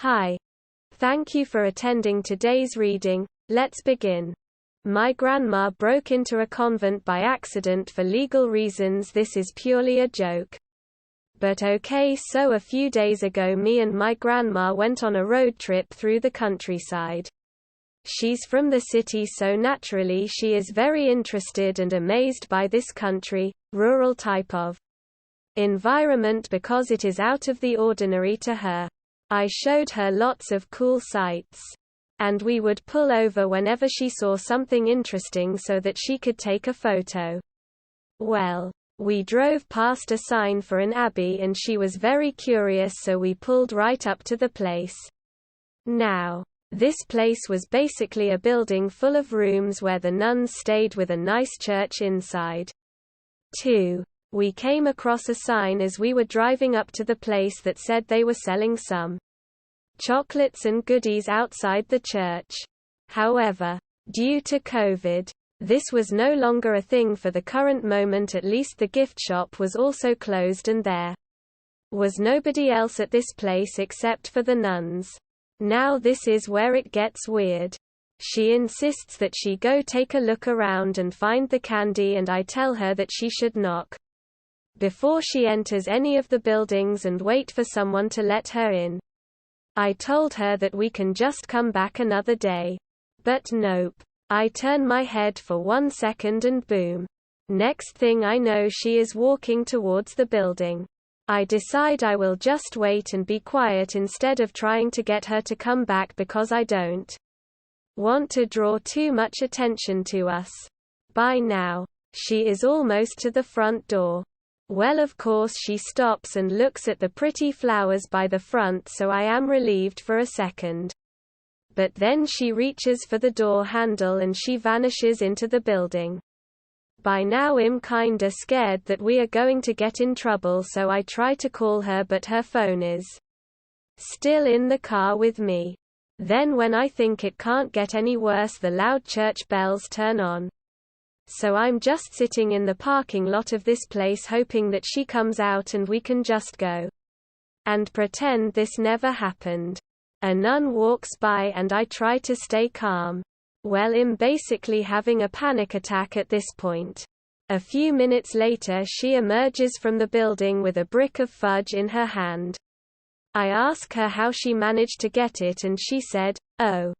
Hi. Thank you for attending today's reading. Let's begin. My grandma broke into a convent by accident for legal reasons. This is purely a joke. But okay, so a few days ago me and my grandma went on a road trip through the countryside. She's from the city, so naturally she is very interested and amazed by this country, rural type of environment because it is out of the ordinary to her. I showed her lots of cool sights. And we would pull over whenever she saw something interesting so that she could take a photo. Well, we drove past a sign for an abbey and she was very curious, so we pulled right up to the place. Now, this place was basically a building full of rooms where the nuns stayed with a nice church inside. 2. We came across a sign as we were driving up to the place that said they were selling some chocolates and goodies outside the church. However, due to COVID, this was no longer a thing for the current moment. At least the gift shop was also closed and there was nobody else at this place except for the nuns. Now this is where it gets weird. She insists that she go take a look around and find the candy, and I tell her that she should knock before she enters any of the buildings and wait for someone to let her in. I told her that we can just come back another day. But nope. I turn my head for 1 second and boom. Next thing I know, she is walking towards the building. I decide I will just wait and be quiet instead of trying to get her to come back because I don't want to draw too much attention to us. By now, she is almost to the front door. Well, of course she stops and looks at the pretty flowers by the front, so I am relieved for a second. But then she reaches for the door handle and she vanishes into the building. By now I'm kinda scared that we are going to get in trouble, so I try to call her, but her phone is still in the car with me. Then when I think it can't get any worse, the loud church bells turn on. So I'm just sitting in the parking lot of this place hoping that she comes out and we can just go and pretend this never happened. A nun walks by and I try to stay calm. Well, I'm basically having a panic attack at this point. A few minutes later she emerges from the building with a brick of fudge in her hand. I ask her how she managed to get it and she said, "Oh,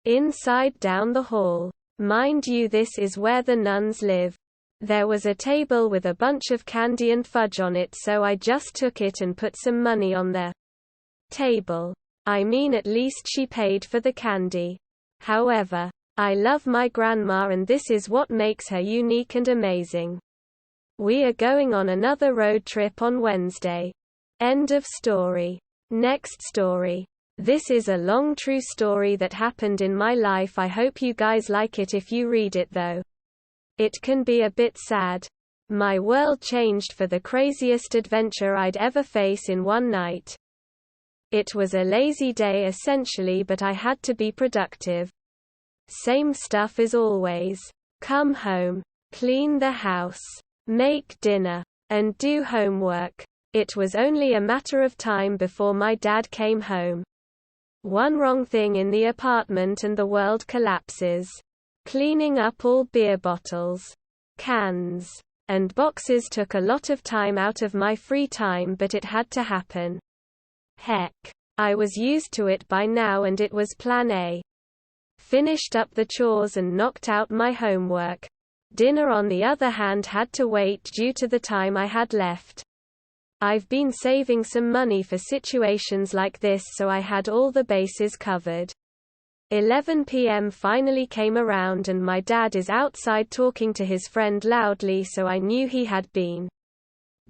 inside down the hall." Mind you, this is where the nuns live. There was a table with a bunch of candy and fudge on it, so I just took it and put some money on the table. I mean, at least she paid for the candy. However, I love my grandma and this is what makes her unique and amazing. We are going on another road trip on Wednesday. End of story. Next story. This is a long true story that happened in my life. I hope you guys like it if you read it though. It can be a bit sad. My world changed for the craziest adventure I'd ever face in one night. It was a lazy day essentially, but I had to be productive. Same stuff as always. Come home, clean the house, make dinner, and do homework. It was only a matter of time before my dad came home. One wrong thing in the apartment and the world collapses. Cleaning up all beer bottles, cans, and boxes took a lot of time out of my free time, but it had to happen. Heck, I was used to it by now and it was plan A. Finished up the chores and knocked out my homework. Dinner on the other hand had to wait due to the time I had left. I've been saving some money for situations like this, so I had all the bases covered. 11 p.m. finally came around and my dad is outside talking to his friend loudly, so I knew he had been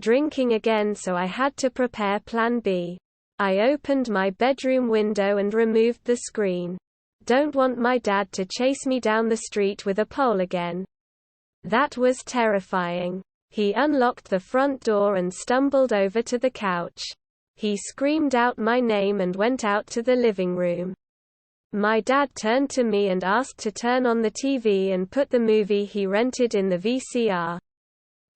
drinking again, so I had to prepare plan B. I opened my bedroom window and removed the screen. Don't want my dad to chase me down the street with a pole again. That was terrifying. He unlocked the front door and stumbled over to the couch. He screamed out my name and went out to the living room. My dad turned to me and asked to turn on the TV and put the movie he rented in the VCR.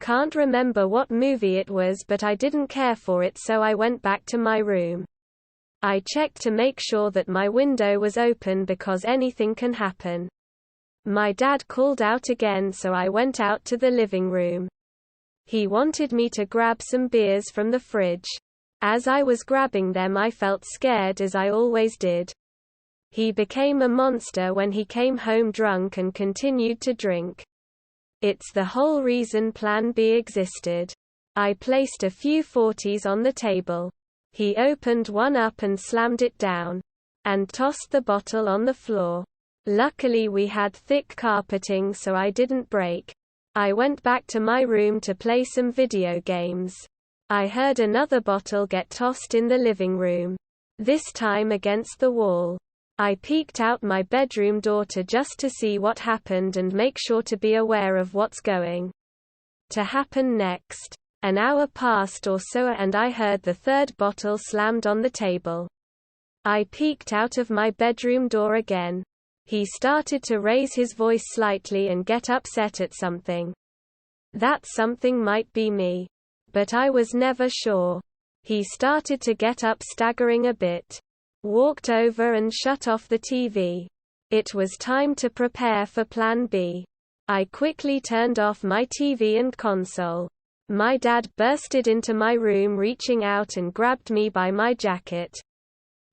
Can't remember what movie it was, but I didn't care for it, so I went back to my room. I checked to make sure that my window was open because anything can happen. My dad called out again, so I went out to the living room. He wanted me to grab some beers from the fridge. As I was grabbing them, I felt scared, as I always did. He became a monster when he came home drunk and continued to drink. It's the whole reason Plan B existed. I placed a few 40s on the table. He opened one up and slammed it down. And tossed the bottle on the floor. Luckily we had thick carpeting, so I didn't break. I went back to my room to play some video games. I heard another bottle get tossed in the living room. This time against the wall. I peeked out my bedroom door just to see what happened and make sure to be aware of what's going to happen next. An hour passed or so and I heard the third bottle slammed on the table. I peeked out of my bedroom door again. He started to raise his voice slightly and get upset at something. That something might be me. But I was never sure. He started to get up, staggering a bit. Walked over and shut off the TV. It was time to prepare for Plan B. I quickly turned off my TV and console. My dad bursted into my room, reaching out and grabbed me by my jacket.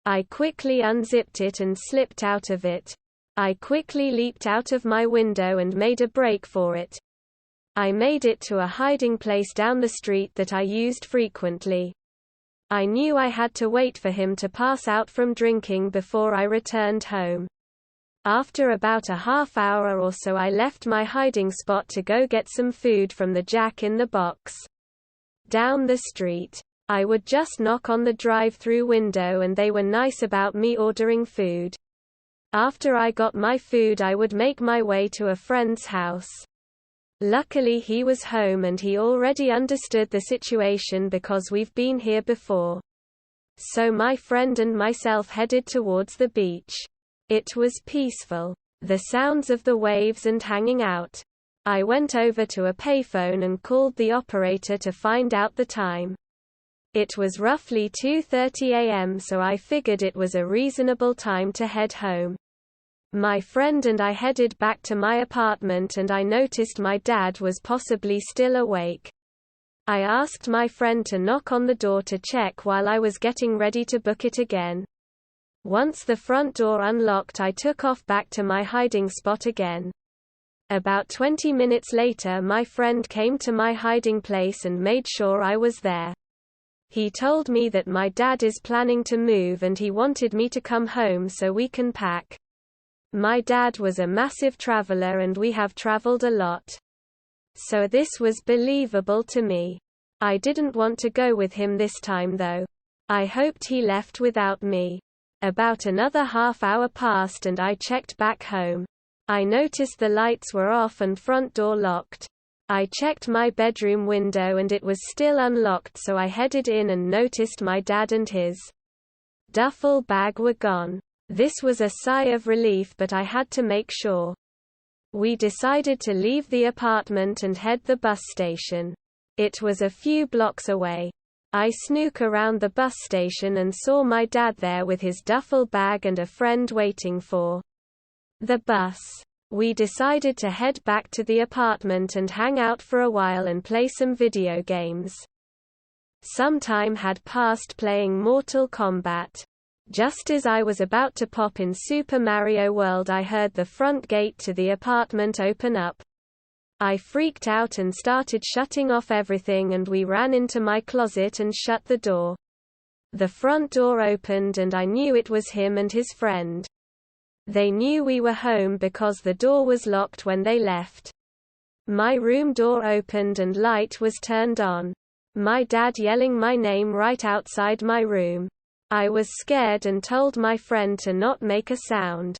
I quickly unzipped it and slipped out of it. I quickly leaped out of my window and made a break for it. I made it to a hiding place down the street that I used frequently. I knew I had to wait for him to pass out from drinking before I returned home. After about a half hour or so, I left my hiding spot to go get some food from the Jack in the Box down the street. I would just knock on the drive-through window and they were nice about me ordering food. After I got my food, I would make my way to a friend's house. Luckily he was home and he already understood the situation because we've been here before. So my friend and myself headed towards the beach. It was peaceful. The sounds of the waves and hanging out. I went over to a payphone and called the operator to find out the time. It was roughly 2:30 a.m., so I figured it was a reasonable time to head home. My friend and I headed back to my apartment and I noticed my dad was possibly still awake. I asked my friend to knock on the door to check while I was getting ready to book it again. Once the front door unlocked, I took off back to my hiding spot again. About 20 minutes later, my friend came to my hiding place and made sure I was there. He told me that my dad is planning to move and he wanted me to come home so we can pack. My dad was a massive traveler and we have traveled a lot. So this was believable to me. I didn't want to go with him this time though. I hoped he left without me. About another half hour passed and I checked back home. I noticed the lights were off and front door locked. I checked my bedroom window and it was still unlocked, so I headed in and noticed my dad and his duffel bag were gone. This was a sigh of relief, but I had to make sure. We decided to leave the apartment and head the bus station. It was a few blocks away. I snook around the bus station and saw my dad there with his duffel bag and a friend waiting for the bus. We decided to head back to the apartment and hang out for a while and play some video games. Some time had passed playing Mortal Kombat. Just as I was about to pop in Super Mario World, I heard the front gate to the apartment open up. I freaked out and started shutting off everything, and we ran into my closet and shut the door. The front door opened and I knew it was him and his friend. They knew we were home because the door was locked when they left. My room door opened and light was turned on. My dad yelling my name right outside my room. I was scared and told my friend to not make a sound.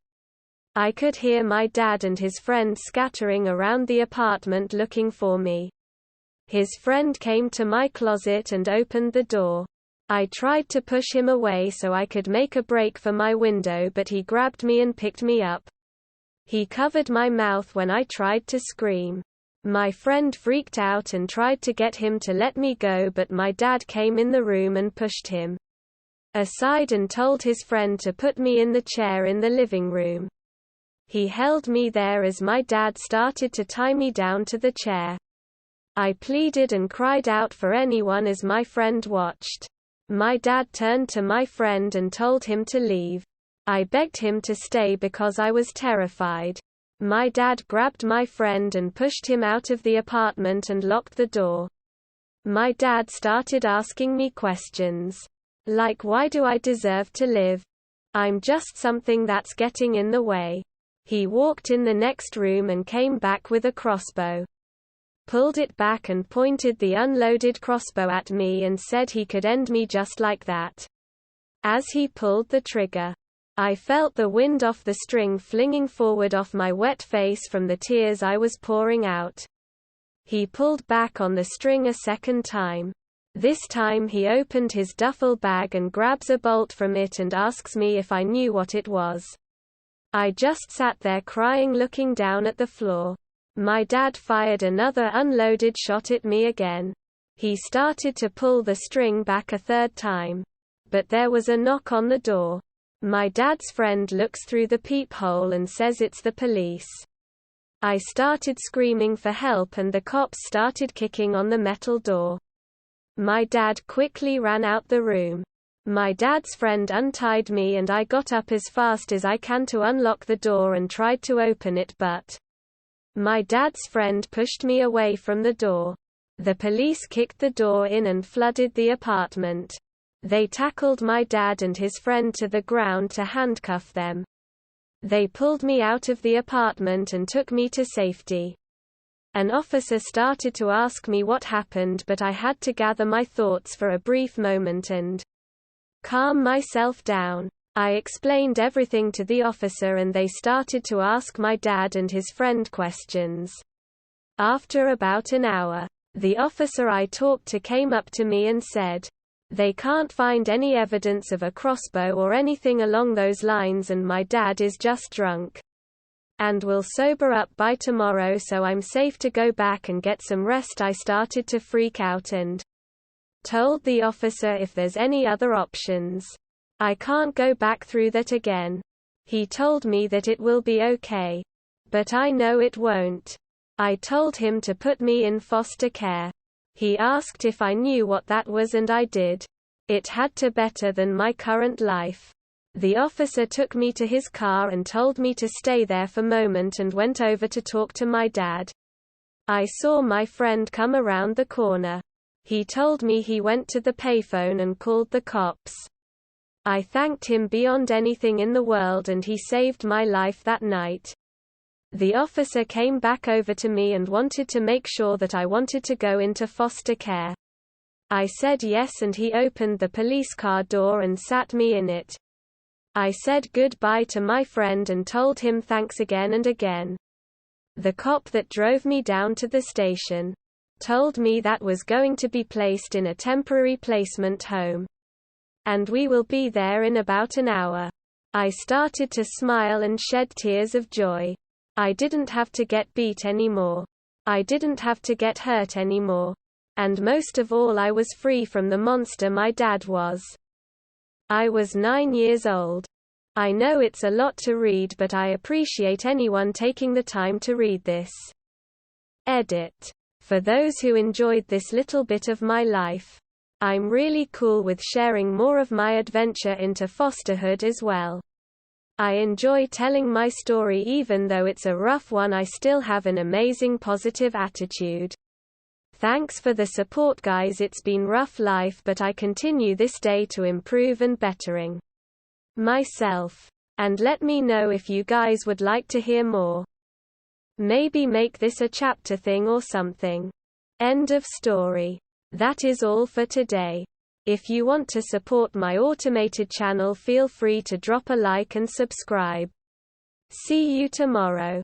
I could hear my dad and his friend scattering around the apartment looking for me. His friend came to my closet and opened the door. I tried to push him away so I could make a break for my window, but he grabbed me and picked me up. He covered my mouth when I tried to scream. My friend freaked out and tried to get him to let me go, but my dad came in the room and pushed him. aside and told his friend to put me in the chair in the living room. He held me there as my dad started to tie me down to the chair. I pleaded and cried out for anyone as my friend watched. My dad turned to my friend and told him to leave. I begged him to stay because I was terrified. My dad grabbed my friend and pushed him out of the apartment and locked the door. My dad started asking me questions. Like, why do I deserve to live? I'm just something that's getting in the way. He walked in the next room and came back with a crossbow. Pulled it back and pointed the unloaded crossbow at me and said he could end me just like that. As he pulled the trigger, I felt the wind off the string flinging forward off my wet face from the tears I was pouring out. He pulled back on the string a second time. This time he opened his duffel bag and grabs a bolt from it and asks me if I knew what it was. I just sat there crying, looking down at the floor. My dad fired another unloaded shot at me again. He started to pull the string back a third time. But there was a knock on the door. My dad's friend looks through the peephole and says it's the police. I started screaming for help and the cops started kicking on the metal door. My dad quickly ran out the room. My dad's friend untied me and I got up as fast as I can to unlock the door and tried to open it, but my dad's friend pushed me away from the door. The police kicked the door in and flooded the apartment. They tackled my dad and his friend to the ground to handcuff them. They pulled me out of the apartment and took me to safety. An officer started to ask me what happened, but I had to gather my thoughts for a brief moment and calm myself down. I explained everything to the officer and they started to ask my dad and his friend questions. After about an hour, the officer I talked to came up to me and said, "They can't find any evidence of a crossbow or anything along those lines and my dad is just drunk. And will sober up by tomorrow, so I'm safe to go back and get some rest." I started to freak out and told the officer if there's any other options. I can't go back through that again. He told me that it will be okay. But I know it won't. I told him to put me in foster care. He asked if I knew what that was and I did. It had to be better than my current life. The officer took me to his car and told me to stay there for a moment and went over to talk to my dad. I saw my friend come around the corner. He told me he went to the payphone and called the cops. I thanked him beyond anything in the world and he saved my life that night. The officer came back over to me and wanted to make sure that I wanted to go into foster care. I said yes and he opened the police car door and sat me in it. I said goodbye to my friend and told him thanks again and again. The cop that drove me down to the station told me that was going to be placed in a temporary placement home. And we will be there in about an hour. I started to smile and shed tears of joy. I didn't have to get beat anymore. I didn't have to get hurt anymore. And most of all, I was free from the monster my dad was. I was 9 years old. I know it's a lot to read, but I appreciate anyone taking the time to read this. Edit. For those who enjoyed this little bit of my life, I'm really cool with sharing more of my adventure into fosterhood as well. I enjoy telling my story even though it's a rough one. I still have an amazing positive attitude. Thanks for the support, guys. It's been rough life, but I continue this day to improve and bettering myself. And let me know if you guys would like to hear more. Maybe make this a chapter thing or something. End of story. That is all for today. If you want to support my automated channel, feel free to drop a like and subscribe. See you tomorrow.